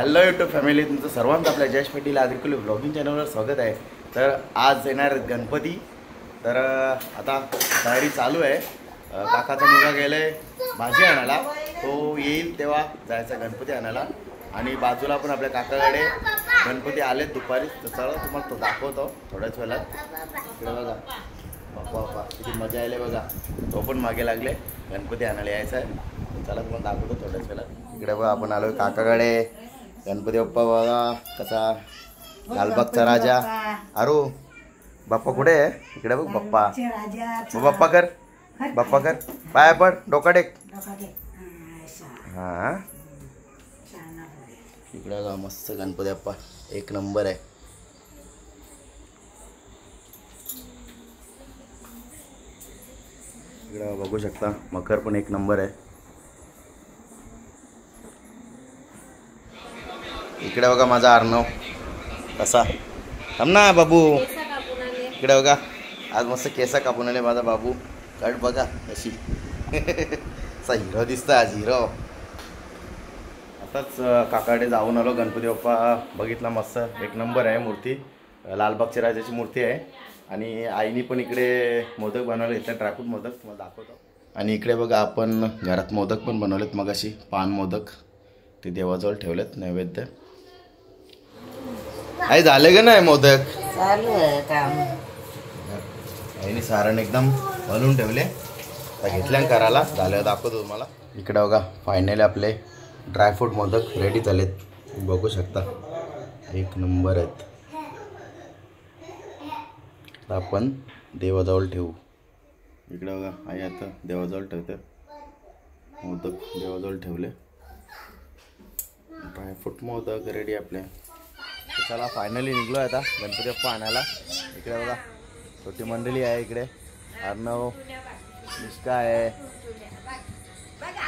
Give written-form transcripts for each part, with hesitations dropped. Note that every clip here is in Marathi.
हॅलो यूट्यूब फॅमिली, तुमचं सर्वांचं आपल्या जयेश पाटील आग्रिकुल ब्लॉगिंग चॅनलवर स्वागत आहे। तर आज येणार गणपती, तर आता तयारी चालू आहे। काकाचा मुलगा गेलाय भाजी आणायला, तो येईल तेव्हा जायचा गणपती आणायला। आणि बाजूला पण आपल्या काकाकडे गणपती आलेत दुपारी, तर चला तुम्हाला तो दाखवतो थोड्याच वेळात। इकडे बघा बाप्पा बाप्पा किती मजा आली बघा, तो पण मागे लागले गणपती आणायला यायचा आहे। चला तुम्हाला दाखवतो थोड्याच वेळात। इकडे बघा आपण आलो काकाकडे, गणपती बाप्पा बघा कसा, लालबागचा राजा। अरू बाप्पा कुठे आहे? इकडे बघ बाप्पा, बाप्पा कर, बाप्पा कर, पाय पड, डोका टेक। हां इकडे बघा मस्त गणपती बाप्पा, एक नंबर आहे। इकडे बघू शकता मकर पण एक नंबर आहे। इकडे बघा माझा अर्णव कसा, थांब ना बाबू। इकडे बघा आज मस्त केसा कापून आले माझा बाबू, कट बघा कशी असा हिरो दिसतो आज, हिरो। आताच काकाकडे जाऊन आलो, गणपती बाप्पा बघितला मस्त एक नंबर आहे मूर्ती, लालबागच्या राजाची मूर्ती आहे। आणि आईनी पण इकडे मोदक बनवले, इथले ड्रायफ्रूट मोदक तुम्हाला दाखवतो। आणि इकडे बघा आपण घरात मोदक पण बनवलेत मगाशी, पान मोदक ते देवाजवळ ठेवलेत नैवेद्य। आई झाले का नाही मोदक? चालू आहे काम। आईने सारण एकदम बनवून ठेवले, घेतल्या करायला, झाल्यावर दाखवतो तुम्हाला। इकडे बघा फायनली आपले ड्रायफ्रूट मोदक रेडी झालेत, बघू शकता एक नंबर आहेत। आपण देवाजवळ ठेवू। इकडे बघा आई आता देवाजवळ ठेवते मोदक, देवाजवळ ठेवले ड्रायफ्रूट मोदक रेडी आपले। चला फायनली निघलो आहे आता गणपती बाप्पा आणायला। इकडे बघा छोटी मंडळी आहे, इकडे अर्णव, निष्का आहे,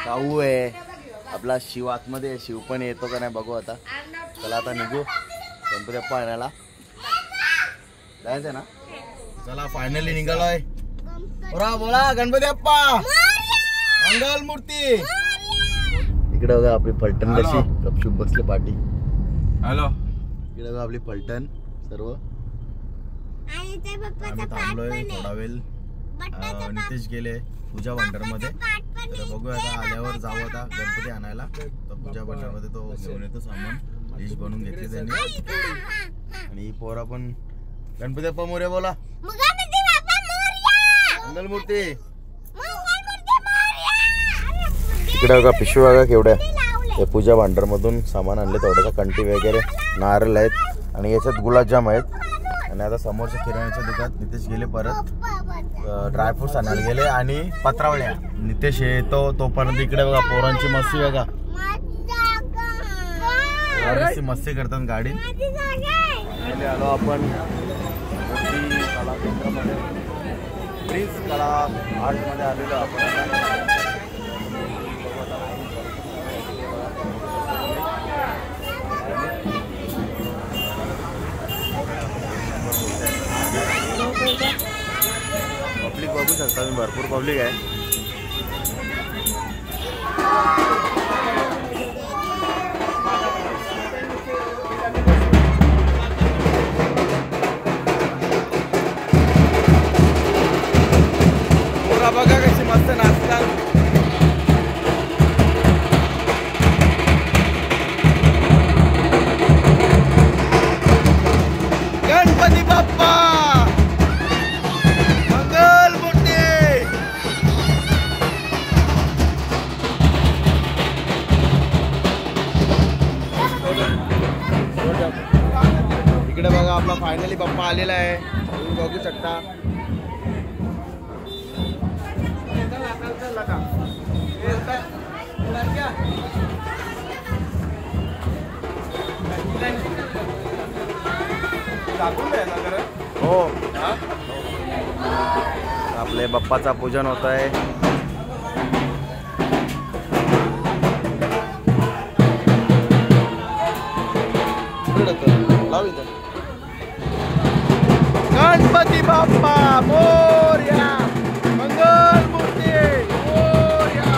काऊ आहे, आपला शिव आतमध्ये आहे, शिव पण येतो का नाही बघू आता। चला आता निघू गणपती बाप्पा आणायला, जायचं ना। चला फायनली निघालोय, बोला बोला गणपती बाप्पा मंगल मूर्ती। इकडे बघा आपली पलटण कशी गपचूप बसले पाठी। हॅलो इकडे बघा आपली पलटण सर्व। आम्ही थांबलोय थोडा वेळ, नितेश गेले पूजा भांडारमध्ये, तर बघूया आता आल्यावर जाऊ आता गणपती आणायला। तर पूजा भांडारमध्ये तो घेऊन येतो सामान, डिश बनवून घेतली त्यांनी। आणि पोरा पण गणपती बाप्पा मोरया बोला, मंगल मूर्ती। इकडे बघा पिशवी बघा केवढ्या, ते पूजा भांडारमधून सामान आणले, थोडासा कंटी वगैरे, नारळ आहेत आणि याच्यात गुलाबजाम आहेत। आणि आता समोरच्या किराण्याच्या दुकानात नितेश गेले, परत ड्रायफ्रुट्स आणायला गेले आणि पत्रावळ्या। नितेश येतो तोपर्यंत इकडे बघा पोरांची मस्ती बघा, मस्ती करतात गाडी। आलो आपण कला केंद्रामध्ये, प्रिन्स कला आर्टमध्ये आलेलो आपण। पब्लिक बघू शकता तुम्ही, भरपूर पब्लिक आहे। पोरा बघा कशी मस्त नाचतात। गणपती बाप्पा इकडे बघा आपला फायनली बाप्पा आलेला आहे, तुम्ही बघू शकता। हो आपले बाप्पाचा पूजन होत आहे। गणपती बाप्पा मोरया, मंगल मूर्ती मोरया।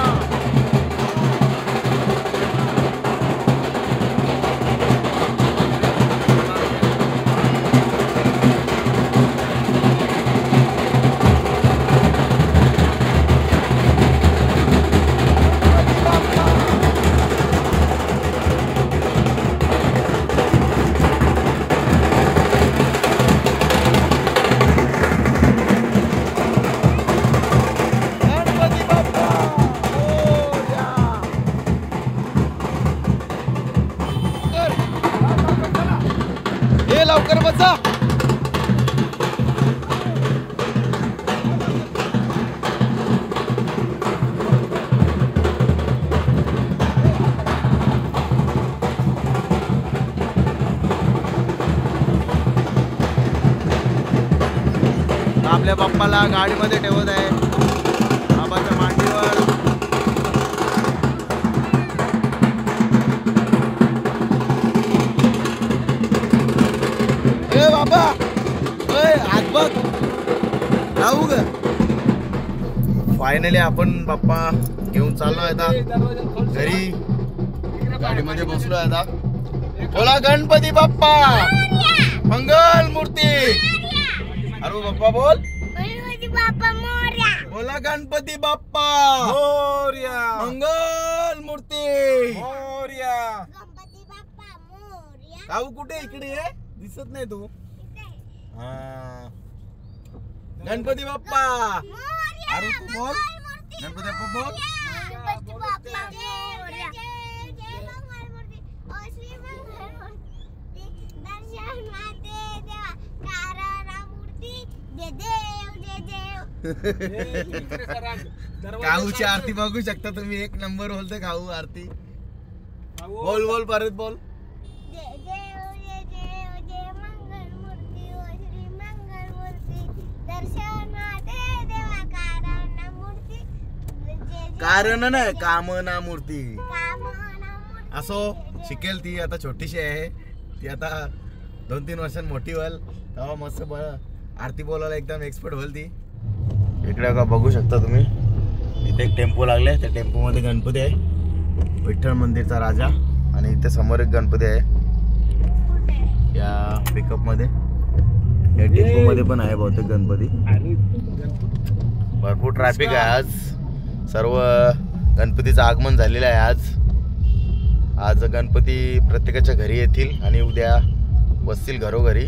आपल्या बाप्पाला गाडीमध्ये ठेवत आहे बाबाच्या मांडीवर. ए बाबा, हात बघ जाऊ ग. फायनली आपण बाप्पा घेऊन चाललोय आता घरी. गाडीमध्ये बसलोय आता. बोला गणपती बाप्पा मंगल मूर्ती. अरे बाप्पा बोल. गणपती बाप्पा मोरया. बोला गणपती बाप्पा मोरया. मंगल मूर्ती मोरया. गणपती बाप्पा मोरया. काऊ कुठे इकडे आहे? दिसत नाही तू. हा गणपती बाप्पा. अरे तू बोल गणपती बाप्पा बोल. गणपती बाप्पा मोरया. काऊची आरती बघू शकता तुम्ही. एक नंबर बोलते काऊ आरती. बोल बोल परत बोल. कारण नाही कामना मूर्ती. असो शिकेल ती. आता छोटीशी आहे ती. आता 2-3 वर्षांनी मोठी होईल तेव्हा मस्त आरती बोलायला एकदम एक्सपर्ट होईल ती. इकडे का बघू शकता तुम्ही. इथे एक टेम्पो लागले. त्या टेम्पो मध्ये गणपती आहे. विठ्ठल मंदिरचा राजा. आणि इथे समोर एक गणपती आहे या पिकअप मध्ये. या टेम्पो मध्ये पण आहे बहुतेक गणपती. भरपूर ट्रॅफिक आहे आज. सर्व गणपतीचं आगमन झालेलं आहे आज. आज गणपती प्रत्येकाच्या घरी येतील आणि उद्या बसतील घरोघरी.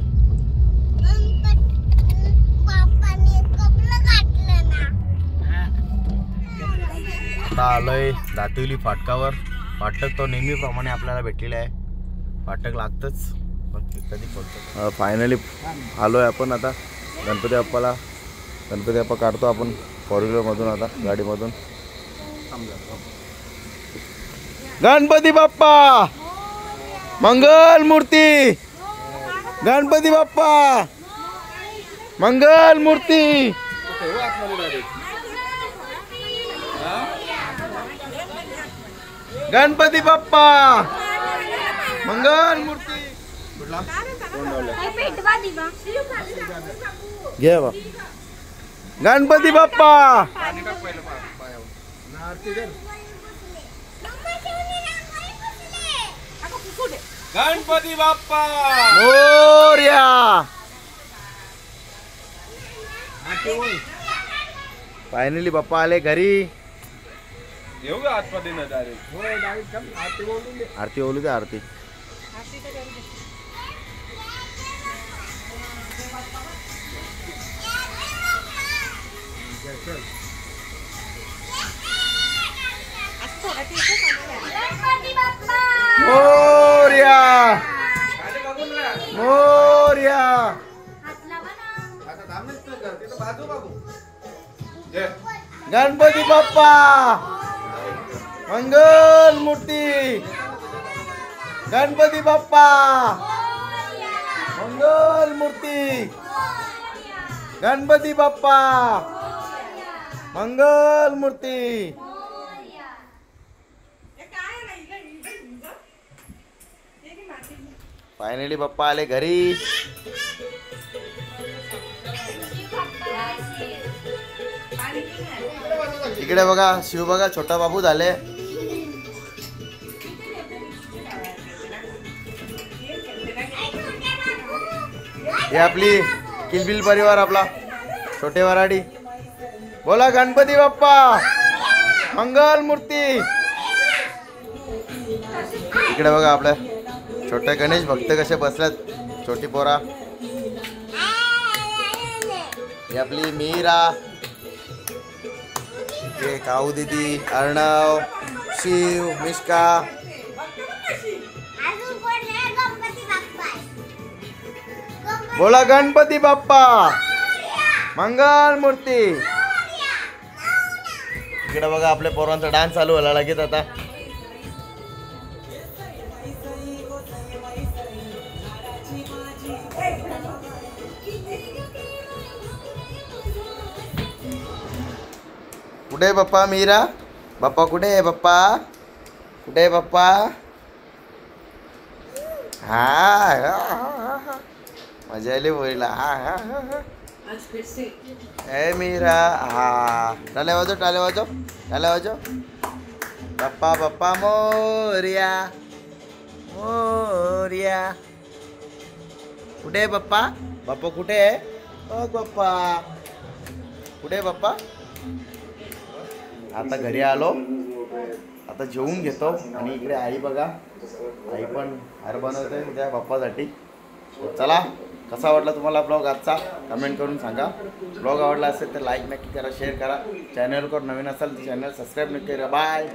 आता आलोय दातिवली फाटकावर. फाटक तो नेहमीप्रमाणे आपल्याला भेटलेला आहे. फाटक लागतच पण कधी पडतो. फायनली आलोय आपण आता गणपती बाप्पाला. गणपती बाप्पा काढतो आपण 4 व्हीलर मधून आता गाडीमधून. गणपती बाप्पा मंगल मूर्ती. गणपती बाप्पा मंगल मूर्ती. गणपती बाप्पा मंगल मूर्ती. घे बा. गणपती बाप्पा गणपती बाप्पा मोरया. फायनली बाप्पा आले घरी. येऊ का आतमध्ये ना डायरेक्ट. आरती बोलू दे. आरती मोरया मोरया. गणपती बाप्पा मंगल मूर्ती. गणपती बाप्पा मंगल मूर्ती. गणपती बाप्पा मंगल मूर्ती. फायनली बाप्पा आले घरी. इकडे बघा शिव बघा छोटा बाबू झाले. हे आपली किलबिल परिवार आपला छोटे वराडी. बोला गणपती बाप्पा मंगल मूर्ती. इकडे बघा आपल्या छोटे गणेश भक्त कसे बसल्यात. छोटी पोरा. ही आपली मीरा. हे काऊ दीदी, अर्णव, शिव, मिष्का. बोला गणपती बाप्पा मंगल मूर्ती. इकडे बघा आपल्या पोरांचा डान्स चालू व्हायला लागेल आता. कुठे आहे पप्पा मीरा? बाप्पा कुठे आहे पप्पा? कुठे आहे पप्पा? हा मजा आली बोलीला. हा ए मीरा. हा टाल्या वाजव टाल्या वाजव टाल्या वाजव. पप्पा पप्पा मोर्या मोर्या. कुठे आहे पप्पा? बाप्पा कुठे आहे? ओ पप्पा कुठे आहे पप्पा? आता घरी आलो, आता जेवून घेतो. आणि इकडे आई बघा, आई पण हार बनवते त्या पप्पासाठी. चला, कसा वाटला तुम्हाला ब्लॉग आजचा कमेंट करून सांगा. ब्लॉग आवडला असेल तर लाईक नक्की करा, शेअर करा. चॅनलवर नवीन असाल तर चॅनल सबस्क्राईब नक्की करा. बाय.